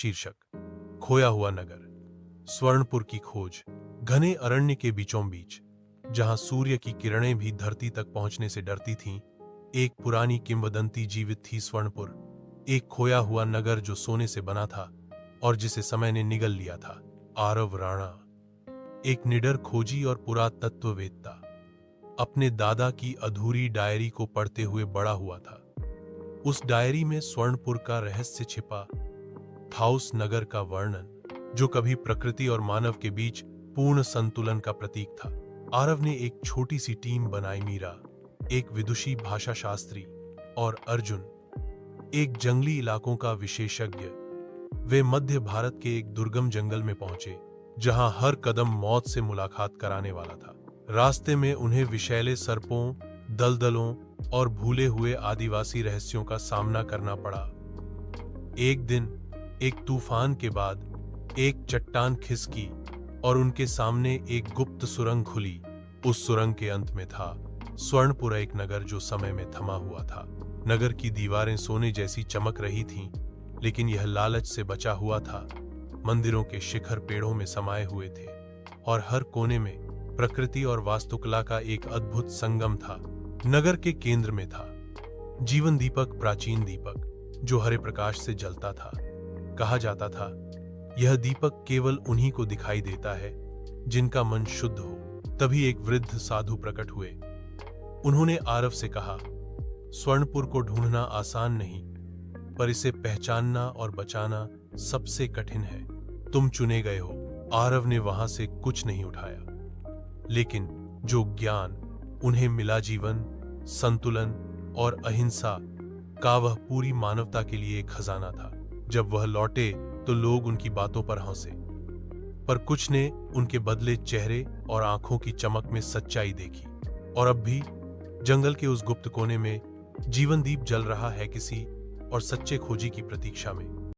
शीर्षक खोया हुआ नगर। स्वर्णपुर की खोज। घने अरण्य के बीचों बीच, जहां सूर्य की किरणें भी धरती तक पहुंचने से डरती थीं, एक पुरानी किंवदंती जीवित थी। स्वर्णपुर, एक खोया हुआ नगर जो सोने से बना था और जिसे समय ने निगल लिया था। आरव राणा एक निडर खोजी और पुरातत्ववेत्ता, अपने दादा की अधूरी डायरी को पढ़ते हुए बड़ा हुआ था। उस डायरी में स्वर्णपुर का रहस्य छिपा था, उस नगर का वर्णन जो कभी प्रकृति और मानव के बीच पूर्ण संतुलन का प्रतीक था। आरव ने एक छोटी सी टीम बनाई। मीरा, एक विदुषी भाषा शास्त्री, और अर्जुन, एक जंगली इलाकों का विशेषज्ञ। वे मध्य भारत के एक दुर्गम जंगल में पहुंचे, जहां हर कदम मौत से मुलाकात कराने वाला था। रास्ते में उन्हें विषैले सर्पों, दलदलों और भूले हुए आदिवासी रहस्यों का सामना करना पड़ा। एक दिन एक तूफान के बाद एक चट्टान खिसकी और उनके सामने एक गुप्त सुरंग खुली। उस सुरंग के अंत में था स्वर्णपुर, एक नगर जो समय में थमा हुआ था। नगर की दीवारें सोने जैसी चमक रही थीं, लेकिन यह लालच से बचा हुआ था। मंदिरों के शिखर पेड़ों में समाये हुए थे और हर कोने में प्रकृति और वास्तुकला का एक अद्भुत संगम था। नगर के केंद्र में था जीवन दीपक, प्राचीन दीपक जो हरे प्रकाश से जलता था। कहा जाता था, यह दीपक केवल उन्हीं को दिखाई देता है जिनका मन शुद्ध हो। तभी एक वृद्ध साधु प्रकट हुए। उन्होंने आरव से कहा, स्वर्णपुर को ढूंढना आसान नहीं, पर इसे पहचानना और बचाना सबसे कठिन है। तुम चुने गए हो। आरव ने वहां से कुछ नहीं उठाया, लेकिन जो ज्ञान उन्हें मिला, जीवन, संतुलन और अहिंसा का, वह पूरी मानवता के लिए एक खजाना था। जब वह लौटे तो लोग उनकी बातों पर हंसे, पर कुछ ने उनके बदले चेहरे और आंखों की चमक में सच्चाई देखी। और अब भी जंगल के उस गुप्त कोने में जीवन दीप जल रहा है, किसी और सच्चे खोजी की प्रतीक्षा में।